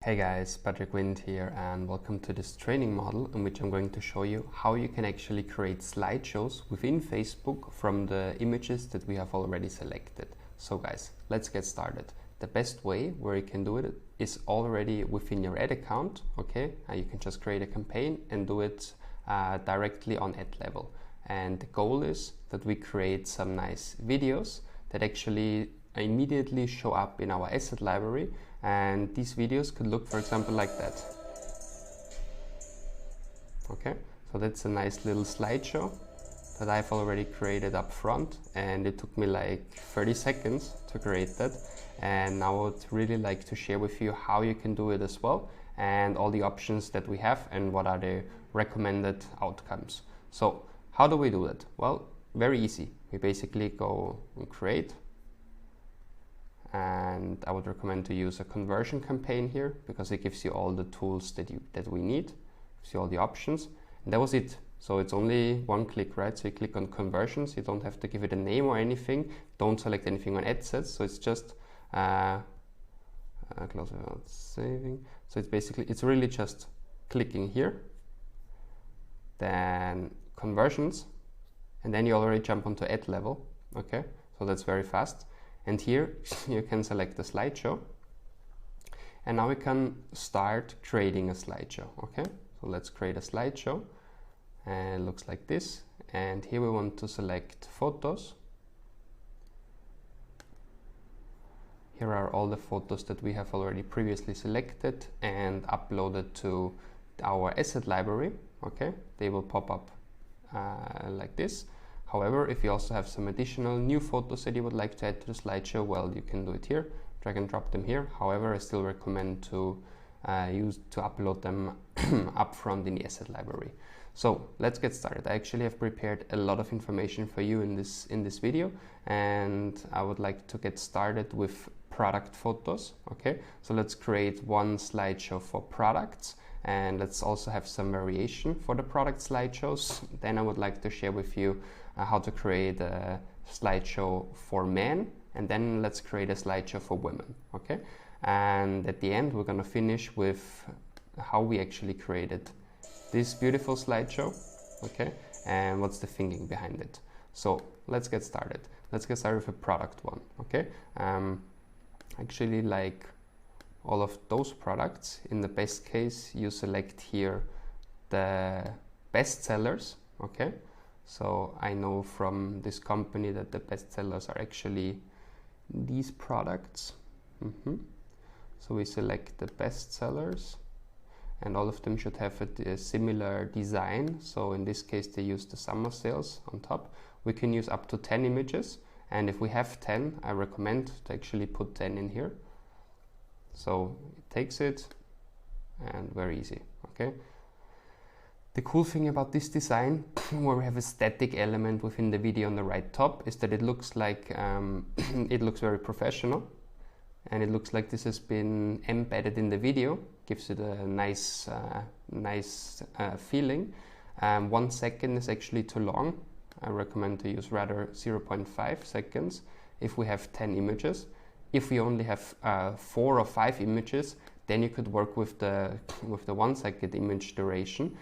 Hey guys, Patrick Wind here and welcome to this training model in which I'm going to show you how you can actually create slideshows within Facebook from the images that we have already selected. So guys, let's get started. The best way where you can do it is already within your ad account, okay? You can just create a campaign and do it directly on ad level. And the goal is that we create some nice videos that actually immediately show up in our asset library, and these videos could look, for example, like that. Okay, so that's a nice little slideshow that I've already created up front, and it took me like 30 seconds to create that. And now I would really like to share with you how you can do it as well, and all the options that we have and what are the recommended outcomes. So how do we do that? Well, very easy. We basically go and create, and I would recommend to use a conversion campaign here because it gives you all the tools that we need, gives you all the options, and that was it. So it's only one click, right? So you click on conversions, you don't have to give it a name or anything, don't select anything on ad sets, so it's just close without saving. So it's really just clicking here, then conversions, and then you already jump onto ad level. Okay, so that's very fast. And here you can select the slideshow, and now we can start creating a slideshow. Okay, so let's create a slideshow, and it looks like this. And here we want to select photos. Here are all the photos that we have already previously selected and uploaded to our asset library. Okay, they will pop up like this. However, if you also have some additional new photos that you would like to add to the slideshow, well, you can do it here, drag and drop them here. However, I still recommend to upload them up front in the asset library. So let's get started. I actually have prepared a lot of information for you in this video, and I would like to get started with product photos. Okay, so let's create one slideshow for products, and let's also have some variation for the product slideshows. Then I would like to share with you how to create a slideshow for men, and then let's create a slideshow for women. Okay, and at the end we're going to finish with how we actually created this beautiful slideshow, okay, and what's the thinking behind it. So let's get started. Let's get started with a product one. Okay, actually, like all of those products, in the best case you select here the best sellers. Okay, so I know from this company that the best sellers are actually these products. So we select the best sellers, and all of them should have a similar design. So in this case they use the summer sales on top. We can use up to 10 images, and if we have 10, I recommend to actually put 10 in here. So it takes it, and very easy. Okay, the cool thing about this design, where we have a static element within the video on the right top, is that it looks like it looks very professional, and it looks like this has been embedded in the video. Gives it a nice feeling. 1 second is actually too long. I recommend to use rather 0.5 seconds if we have 10 images. If we only have 4 or 5 images, then you could work with the 1 second image duration,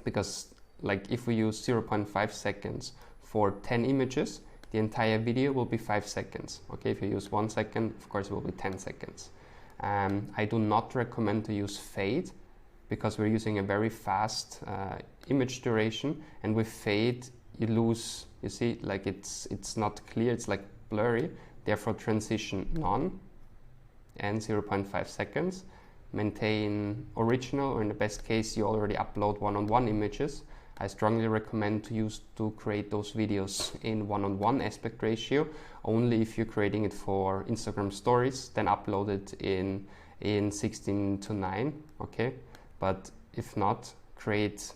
because like if we use 0.5 seconds for 10 images, the entire video will be 5 seconds. Okay, if you use 1 second, of course it will be 10 seconds. I do not recommend to use fade, because we're using a very fast image duration, and with fade you lose, you see, like it's not clear, it's like blurry. Therefore transition none and 0.5 seconds. Maintain original, or in the best case you already upload one-on-one images. I strongly recommend to create those videos in 1:1 aspect ratio. Only if you're creating it for Instagram stories, then upload it in 16:9. Okay, but if not, create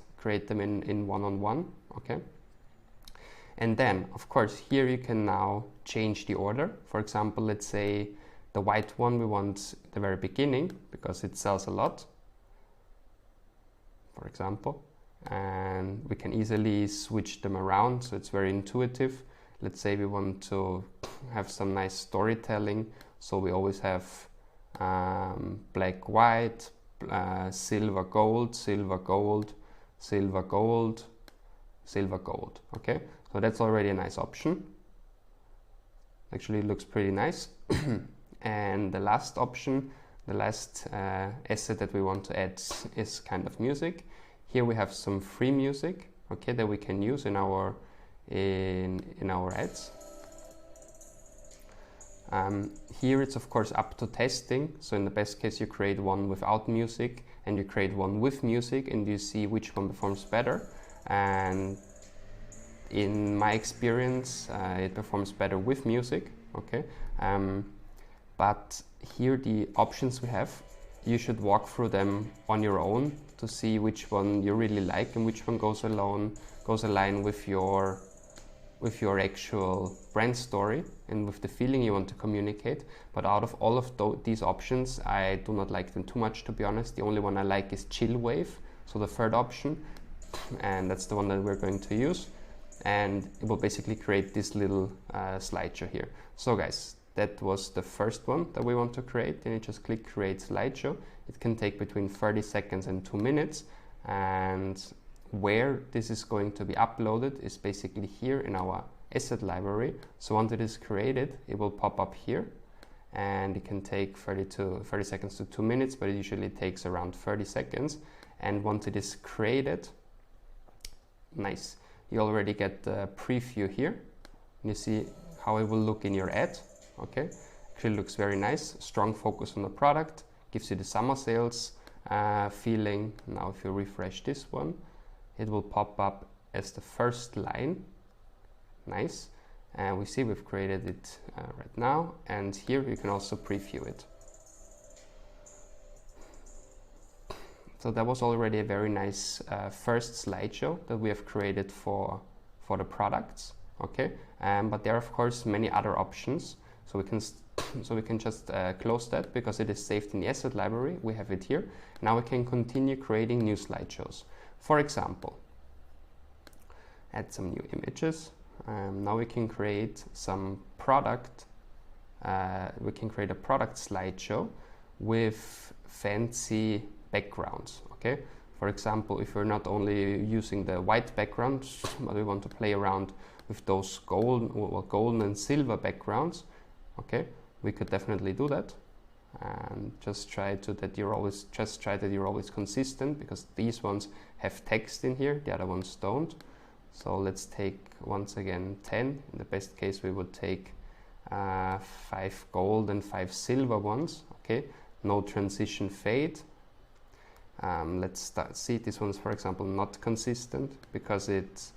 them in 1:1. Okay, and then of course here you can now change the order. For example, let's say the white one we want the very beginning because it sells a lot, for example, and we can easily switch them around, so it's very intuitive. Let's say we want to have some nice storytelling, so we always have black, white, silver, gold, silver, gold, silver, gold, silver, gold. Okay, so that's already a nice option. Actually, it looks pretty nice. And the last option, the last asset that we want to add is kind of music. Here we have some free music, okay, that we can use in our ads. Here it's of course up to testing, so in the best case you create one without music and you create one with music and you see which one performs better. And in my experience it performs better with music, okay. But here the options we have, you should walk through them on your own to see which one you really like and which one goes align with your actual brand story and with the feeling you want to communicate. But out of all of these options, I do not like them too much, to be honest. The only one I like is Chill Wave, so the third option, and that's the one that we're going to use. And it will basically create this little slideshow here. So guys, that was the first one that we want to create. Then you just click Create Slideshow. It can take between 30 seconds and 2 minutes. And where this is going to be uploaded is basically here in our asset library. So once it is created, it will pop up here. And it can take 30 seconds to 2 minutes, but it usually takes around 30 seconds. And once it is created, nice, you already get the preview here. You see how it will look in your ad. Okay, actually looks very nice. Strong focus on the product, gives you the summer sales feeling. Now if you refresh this one, it will pop up as the first line. Nice. And we see we've created it right now, and here you can also preview it. So that was already a very nice first slideshow that we have created for the products. Okay, but there are of course many other options. So we can just close that because it is saved in the asset library. We have it here. Now we can continue creating new slideshows. For example, add some new images. Now we can create some product. We can create a product slideshow with fancy backgrounds. Okay. For example, if we're not only using the white background, but we want to play around with those golden and silver backgrounds. Okay, we could definitely do that, and just try that you're always consistent, because these ones have text in here, the other ones don't. So let's take once again 10. In the best case, we would take 5 gold and 5 silver ones. Okay, no transition fade. Let's see, this one's for example not consistent because it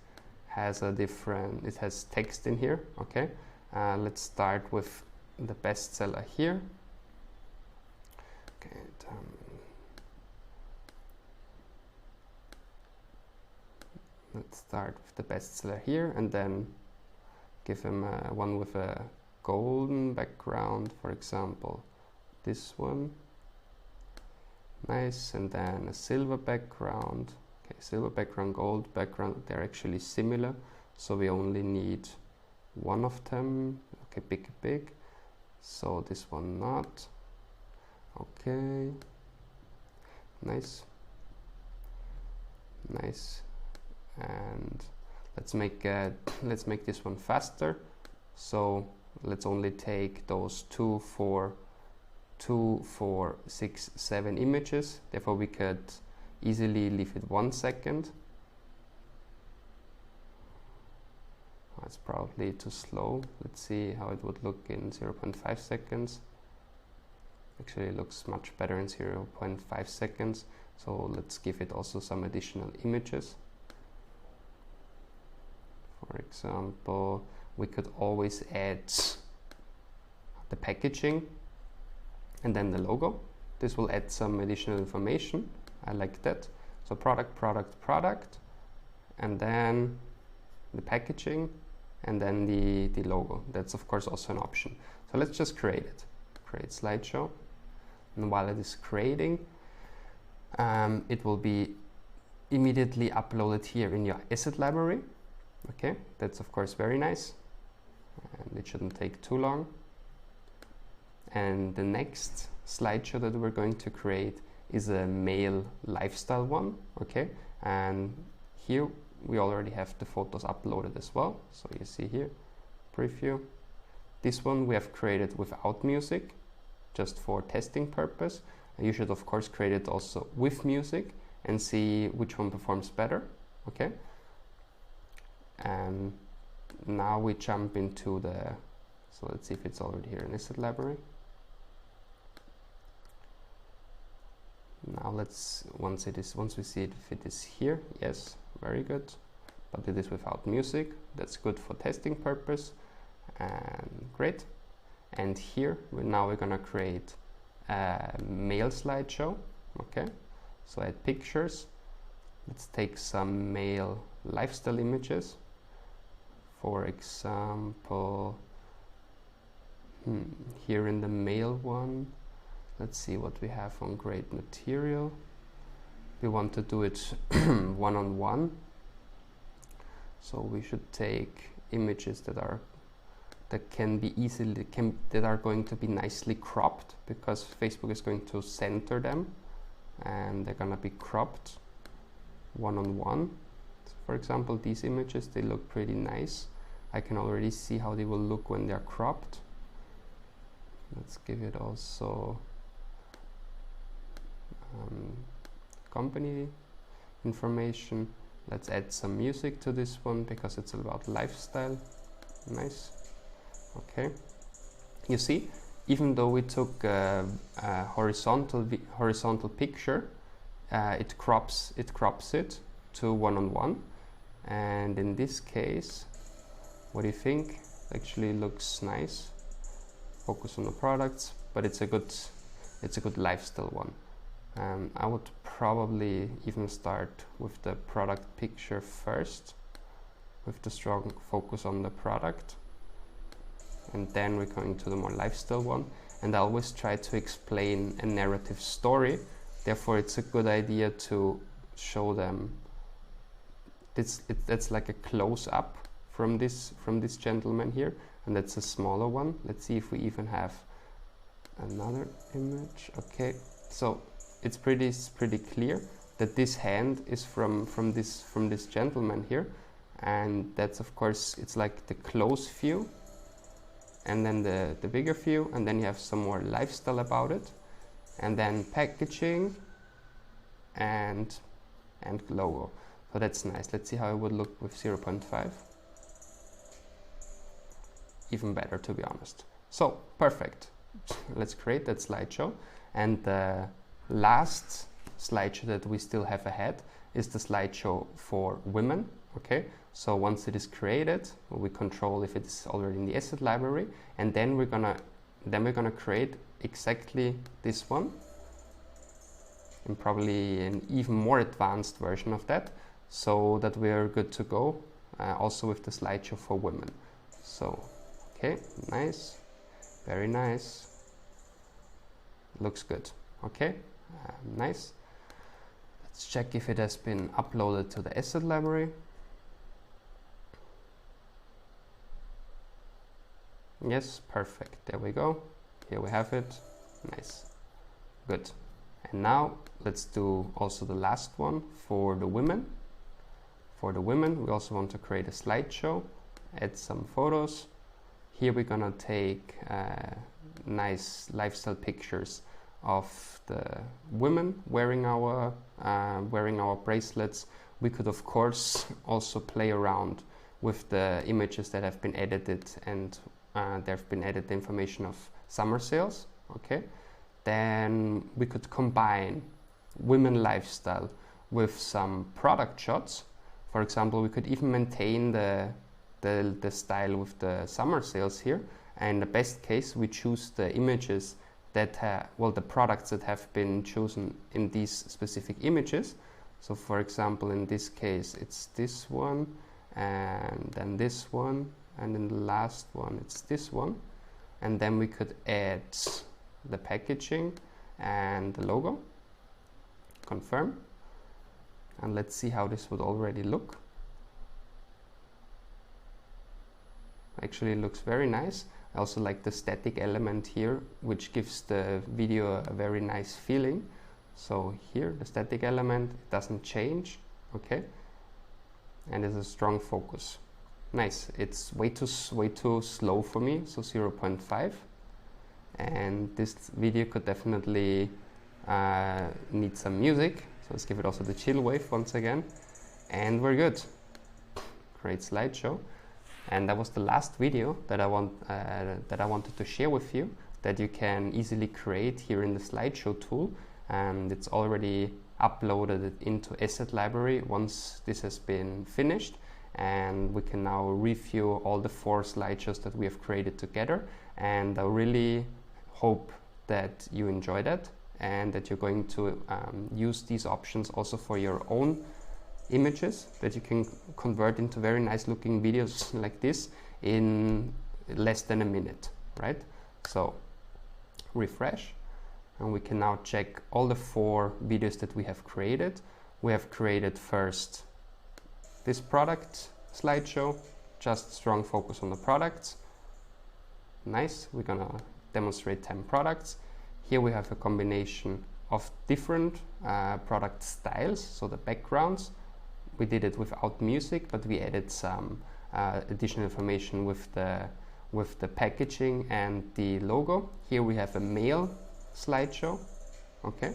has text in here. Okay. Let's start with the bestseller here. Okay, let's start with the bestseller here, and then give him one with a golden background, for example, this one. Nice, and then a silver background. Okay, silver background, gold background, they're actually similar, so we only need one of them. Okay, big. So this one not. Okay. Nice. And let's make this one faster. So let's only take those 2, 4, 6, 7 images. Therefore we could easily leave it 1 second. That's probably too slow. Let's see how it would look in 0.5 seconds. Actually, it looks much better in 0.5 seconds. So let's give it also some additional images. For example, we could always add the packaging and then the logo. This will add some additional information. I like that. So product, and then the packaging, and then the logo. That's of course also an option. So let's just create it. Create slideshow. And while it is creating, it will be immediately uploaded here in your asset library. Okay, that's of course very nice. And it shouldn't take too long. And the next slideshow that we're going to create is a male lifestyle one, okay? And here we already have the photos uploaded as well. So you see here, preview. This one we have created without music, just for testing purpose. And you should of course create it also with music and see which one performs better, okay? And now we jump into so let's see if it's already here in asset library. Now once we see it, if it is here, yes, very good. But it is without music. That's good for testing purpose, and great. And here we're gonna create a male slideshow. Okay, so add pictures. Let's take some male lifestyle images. For example, here in the male one, let's see what we have on great material. We want to do it one-on-one. So we should take images that are going to be nicely cropped, because Facebook is going to center them and they're gonna be cropped one-on-one. So for example, these images, they look pretty nice. I can already see how they will look when they're cropped. Let's give it also company information. Let's add some music to this one because it's about lifestyle. Nice. Okay. You see, even though we took a horizontal picture, it crops it to one-on-one. And in this case, what do you think? Actually looks nice. Focus on the products, but it's a good lifestyle one. I would probably even start with the product picture first, with the strong focus on the product, and then we're going to the more lifestyle one. And I always try to explain a narrative story, therefore it's a good idea to show them that's like a close-up from this gentleman here, and that's a smaller one. Let's see if we even have another image. Okay, so it's pretty clear that this hand is from this gentleman here, and that's of course, it's like the close view, and then the bigger view, and then you have some more lifestyle about it, and then packaging and logo. So that's nice. Let's see how it would look with 0.5. Even better, to be honest. So perfect. Let's create that slideshow. And the last slideshow that we still have ahead is the slideshow for women. Okay, so once it is created, we control if it's already in the asset library, and then we're gonna create exactly this one, and probably an even more advanced version of that, so that we are good to go, also with the slideshow for women. So okay, nice, very nice, looks good. Okay, nice. Let's check if it has been uploaded to the asset library. Yes, perfect, there we go, here we have it. Nice, good. And now let's do also the last one for the women. For the women, we also want to create a slideshow, add some photos. Here we're gonna take nice lifestyle pictures of the women wearing our bracelets. We could of course also play around with the images that have been edited, and there have been added information of summer sales. Okay, then we could combine women lifestyle with some product shots. For example, we could even maintain the style with the summer sales here, and in the best case we choose the images that the products that have been chosen in these specific images. So for example, in this case it's this one, and then this one, and in the last one it's this one, and then we could add the packaging and the logo. Confirm, and let's see how this would already look. Actually, it looks very nice. I also like the static element here, which gives the video a very nice feeling. So here, the static element doesn't change, okay? And there's a strong focus. Nice. It's way too slow for me, so 0.5. And this video could definitely need some music. So let's give it also the chill wave once again. And we're good. Great slideshow. And that was the last video that I wanted to share with you, that you can easily create here in the slideshow tool. And it's already uploaded into asset library once this has been finished, and we can now review all the 4 slideshows that we have created together. And I really hope that you enjoy that and that you're going to use these options also for your own images, that you can convert into very nice looking videos like this in less than a minute, right? So refresh, and we can now check all the 4 videos that we have created. We have created first this product slideshow, just strong focus on the products. Nice. We're gonna demonstrate 10 products. Here we have a combination of different product styles, so the backgrounds. We did it without music, but we added some additional information with the packaging and the logo. Here we have a male slideshow, okay,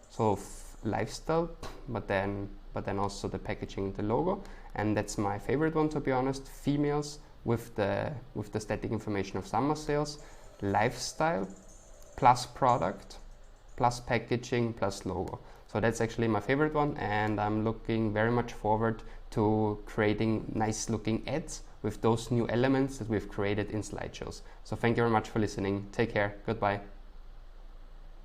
so lifestyle, but then also the packaging and the logo. And that's my favorite one, to be honest, females with the static information of summer sales, lifestyle plus product plus packaging plus logo. So that's actually my favorite one, and I'm looking very much forward to creating nice looking ads with those new elements that we've created in slideshows. So thank you very much for listening. Take care. Goodbye.